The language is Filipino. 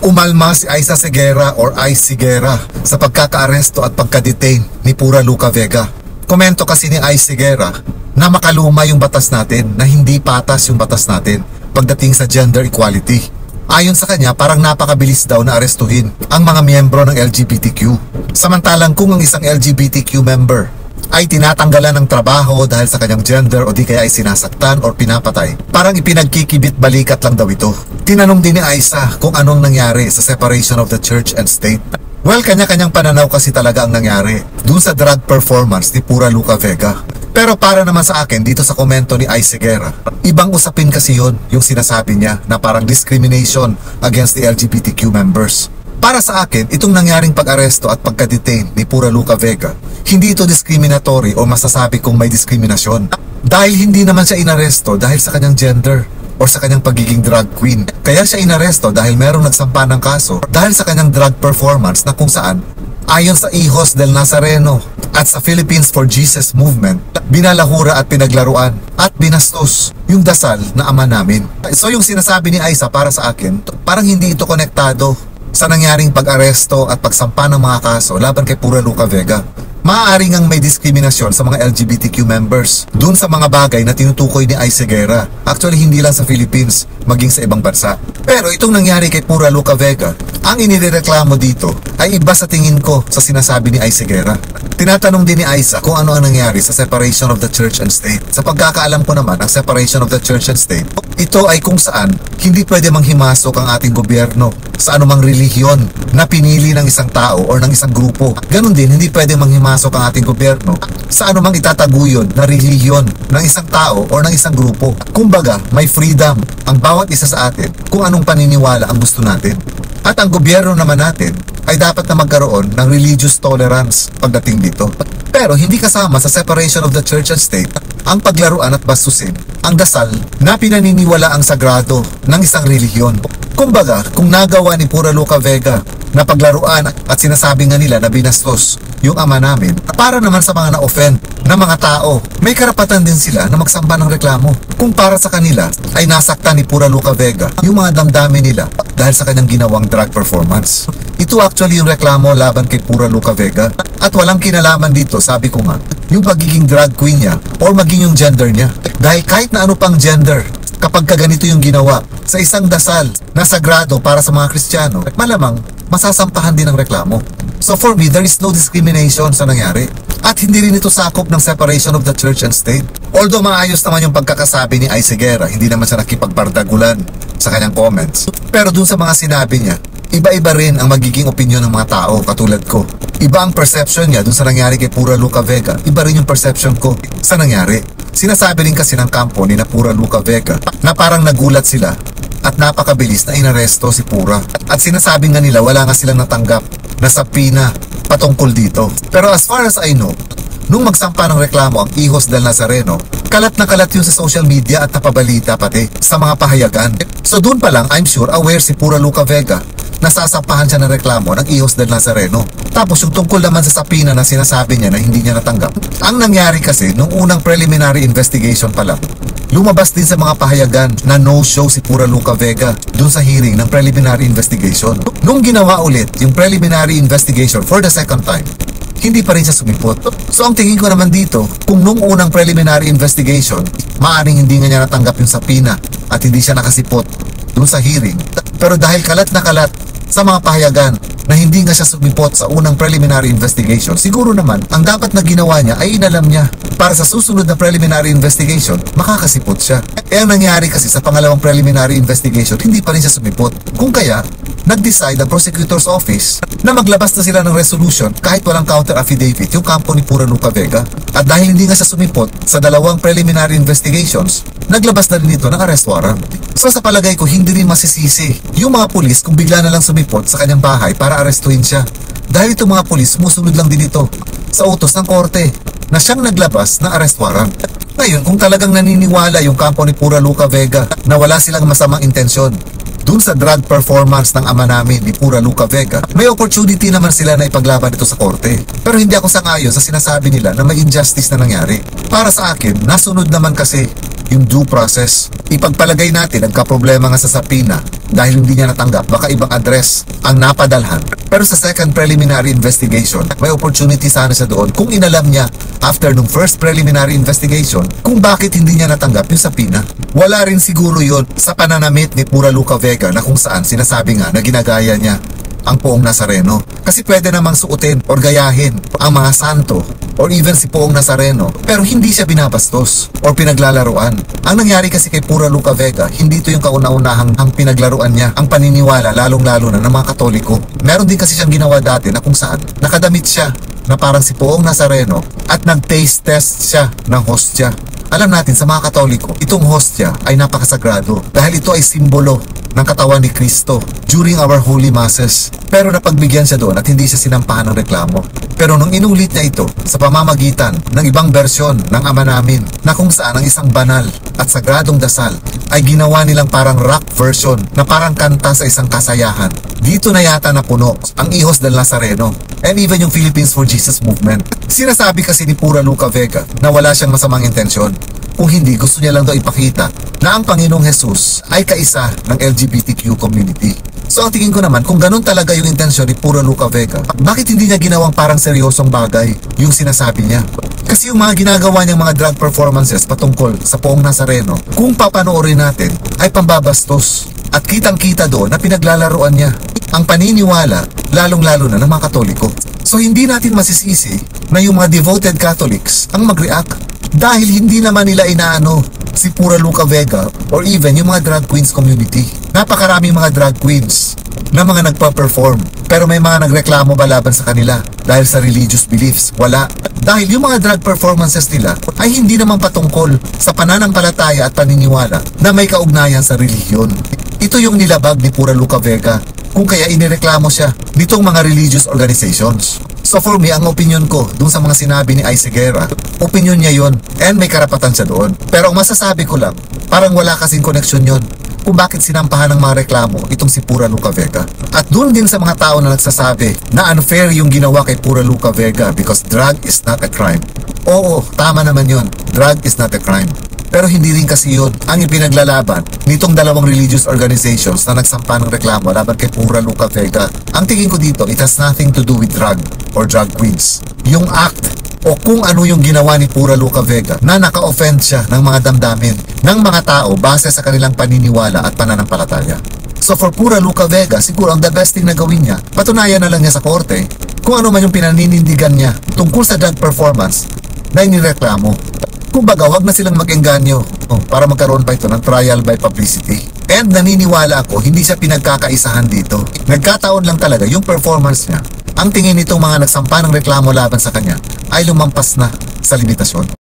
Umalma si Aisa Segura or Ice Segura sa pagkakaaresto at pagka-detain ni Pura Luca Vega. Komento kasi ni Ice Segura na makaluma yung batas natin, na hindi patas yung batas natin pagdating sa gender equality. Ayon sa kanya, parang napakabilis daw na arestuhin ang mga miyembro ng LGBTQ. Samantalang kung ang isang LGBTQ member ay tinatanggalan ng trabaho dahil sa kanyang gender o di kaya ay sinasaktan or pinapatay, parang ipinagkikibit balikat lang daw ito. Tinanong din ni Aisa kung anong nangyari sa separation of the church and state. Well, kanya-kanyang pananaw kasi talaga ang nangyari dun sa drag performance ni Pura Luca Vega. Pero para naman sa akin, dito sa komento ni Ice Segura, ibang usapin kasi yon, yung sinasabi niya na parang discrimination against the LGBTQ members. Para sa akin, itong nangyaring pag-aresto at pagka-detain ni Pura Luca Vega, hindi ito discriminatory o masasabi kong may diskriminasyon. Dahil hindi naman siya inaresto dahil sa kanyang gender o sa kanyang pagiging drag queen. Kaya siya inaresto dahil merong nagsampa ng kaso dahil sa kanyang drag performance na kung saan, ayon sa Hijos del Nazareno at sa Philippines for Jesus movement, binalahura at pinaglaruan at binastos yung dasal na Ama namin. So yung sinasabi ni Aisa para sa akin, parang hindi ito konektado sa nangyaring pag-aresto at pagsampa ng mga kaso laban kay Pura Luca Vega. Maaari ngang may diskriminasyon sa mga LGBTQ members dun sa mga bagay na tinutukoy ni Ice Segura. Actually, hindi lang sa Philippines, maging sa ibang bansa. Pero itong nangyari kay Pura Luca Vega, ang inireklamo dito ay iba sa tingin ko sa sinasabi ni Ice Segura. Tinatanong din ni Aisa kung ano ang nangyari sa separation of the church and state. Sa pagkakaalam ko naman, ang separation of the church and state, ito ay kung saan hindi pwede manghimasok ang ating gobyerno sa anumang relihiyon na pinili ng isang tao o ng isang grupo. Ganon din, hindi pwede manghimasok ang ating gobyerno sa anumang itataguyod na relihiyon ng isang tao o ng isang grupo. Kumbaga, may freedom ang bawat isa sa atin kung anong paniniwala ang gusto natin. At ang gobyerno naman natin ay dapat na magkaroon ng religious tolerance pagdating dito. Pero hindi kasama sa separation of the church and state ang paglaruan at bastusin ang dasal na pinaniniwala ang sagrado ng isang relihiyon. Kumbaga, kung nagawa ni Pura Luca Vega na paglaruan at sinasabi nga nila na binastos yung Ama namin, para naman sa mga na-offend na mga tao, may karapatan din sila na magsamba ng reklamo. Kung para sa kanila ay nasaktan ni Pura Luca Vega yung mga damdamin nila dahil sa kanyang ginawang drag performance. Ito actually yung reklamo laban kay Pura Luca Vega at walang kinalaman dito, sabi ko nga, yung pagiging drag queen niya or maging yung gender niya. Dahil kahit na ano pang gender, kapag kaganito yung ginawa sa isang dasal na sagrado para sa mga Kristiyano, malamang masasampahan din ang reklamo. So for me, there is no discrimination sa nangyari. At hindi rin ito sakop ng separation of the church and state. Although maayos naman yung pagkakasabi ni Ice Segura, hindi naman siya nakipagbardagulan sa kanyang comments. Pero dun sa mga sinabi niya, iba-iba rin ang magiging opinion ng mga tao katulad ko. Iba ang perception niya dun sa nangyari kay Pura Luca Vega. Iba rin yung perception ko sa nangyari. Sinasabi rin kasi ng kampo ni na Pura Luca Vega na parang nagulat sila at napakabilis na inaresto si Pura. At sinasabi nga nila wala nga silang natanggap na sapina patungkol dito. Pero as far as I know, nung magsampa ng reklamo ang Hijos del Nazareno, kalat na kalat yun sa social media at napabalita pati sa mga pahayagan. So dun pa lang, I'm sure aware si Pura Luca Vega na sasampahan siya ng reklamo ng Hijos del Nazareno. Tapos yung tungkol naman sa sapina na sinasabi niya na hindi niya natanggap. Ang nangyari kasi, nung unang preliminary investigation pa lang, lumabas din sa mga pahayagan na no-show si Pura Luca Vega dun sa hearing ng preliminary investigation. Nung ginawa ulit yung preliminary investigation for the second time, hindi pa rin siya sumipot. So ang tingin ko naman dito, kung nung unang preliminary investigation, maaaring hindi nga niya natanggap yung sapina at hindi siya nakasipot dun sa hearing. Pero dahil kalat na kalat sa mga pahayagan na hindi nga siya sumipot sa unang preliminary investigation, siguro naman ang dapat na ginawa niya ay inalam niya para sa susunod na preliminary investigation, makakasipot siya. Eh ang nangyari kasi sa pangalawang preliminary investigation, hindi pa rin siya sumipot. Kung kaya, nag-decide ang prosecutor's office na maglabas na sila ng resolution kahit walang counter affidavit yung kampo ni Pura Luca Vega. At dahil hindi nga siya sumipot sa dalawang preliminary investigations, naglabas na rin dito ng arrest warrant. So sa palagay ko, hindi rin masisisi yung mga pulis kung bigla na lang sumipot sa kanyang bahay para arestuhin siya. Dahil itong mga pulis, sumusunod lang din ito sa utos ng korte na siyang naglabas ng arrest warrant. Ngayon, kung talagang naniniwala yung kampo ni Pura Luca Vega na wala silang masamang intensyon dun sa drug performance ng ama namin ni Pura Luca Vega, may opportunity naman sila na ipaglaban ito sa korte. Pero hindi ako sangayon sa sinasabi nila na may injustice na nangyari. Para sa akin, nasunod naman kasi yung due process. Ipagpalagay natin ang kaproblema nga sa sapina dahil hindi niya natanggap, baka ibang address ang napadalhan. Pero sa second preliminary investigation, may opportunity sana siya doon kung inalam niya after nung first preliminary investigation kung bakit hindi niya natanggap yung sapina. Wala rin siguro yon sa pananamit ni Pura Luca Vega na kung saan sinasabi nga na ginagaya niya ang Poong Nazareno. Kasi pwede namang suotin or gayahin ang mga santo or even si Poong Nazareno pero hindi siya binabastos or pinaglalaruan. Ang nangyari kasi kay Pura Luca Vega, hindi ito yung kauna-unahang pinaglaruan niya, ang paniniwala lalong-lalo na ng mga Katoliko. Meron din kasi siyang ginawa dati na kung saan nakadamit siya na parang si Poong Nazareno at nag-taste test siya ng hostya. Alam natin sa mga Katoliko, itong hostya ay napakasagrado dahil ito ay simbolo ng katawan ni Kristo during our holy masses. Pero napagbigyan siya doon at hindi siya sinampahan ng reklamo. Pero nung inulit niya ito sa pamamagitan ng ibang bersyon ng ama namin na kung saan ang isang banal at sagradong dasal ay ginawa nilang parang rock version na parang kanta sa isang kasayahan. Dito na yata napuno ang Hijos del Nazareno and even yung Philippines for Jesus movement. Sinasabi kasi ni Pura Luca Vega na wala siyang masamang intensyon. Kung hindi, gusto niya lang daw ipakita na ang Panginoong Jesus ay kaisa ng LGBTQ community. So ang tingin ko naman, kung ganun talaga yung intensyon ni Pura Luca Vega, bakit hindi niya ginawang parang seryosong bagay yung sinasabi niya? Kasi yung mga ginagawa niyang mga drug performances patungkol sa Poong Nazareno, kung papanoorin natin, ay pambabastos. At kitang-kita doon na pinaglalaroan niya ang paniniwala, lalong-lalo na ng mga Katoliko. So hindi natin masisisi na yung mga devoted Catholics ang mag-react dahil hindi naman nila inaano si Pura Luca Vega or even yung mga drag queens community. Napakaraming mga drag queens na mga nagpa-perform pero may mga nagreklamo ba laban sa kanila dahil sa religious beliefs? Wala. Dahil yung mga drag performances nila ay hindi naman patungkol sa pananampalataya at paniniwala na may kaugnayan sa relihiyon. Ito yung nilabag ni Pura Luca Vega kung kaya inireklamo siya nitong mga religious organizations. So for me, ang opinion ko dun sa mga sinabi ni Ay Seguera, opinion niya yon and may karapatan siya doon. Pero ang masasabi ko lang, parang wala kasing connection yon kung bakit sinampahan ng mga reklamo itong si Pura Luca Vega. At doon din sa mga tao na nagsasabi na unfair yung ginawa kay Pura Luca Vega because drug is not a crime. Oo, tama naman yon. Drug is not a crime. Pero hindi rin kasi yun ang ipinaglalaban nitong dalawang religious organizations na nagsampa ng reklamo laban kay Pura Luca Vega. Ang tingin ko dito, it has nothing to do with drug or drug queens. Yung act o kung ano yung ginawa ni Pura Luca Vega na naka-offend siya ng mga damdamin ng mga tao base sa kanilang paniniwala at pananampalataya. So for Pura Luca Vega, siguro ang the best thing na gawin niya, patunayan na lang niya sa korte kung ano man yung pinaninindigan niya tungkol sa drug performance na inireklamo. Kumbaga, wag na silang mag-engganyo para magkaroon pa ito ng trial by publicity. And naniniwala ako, hindi siya pinagkakaisahan dito. Nagkataon lang talaga yung performance niya. Ang tingin nitong mga nagsampa ng reklamo laban sa kanya ay lumampas na sa limitasyon.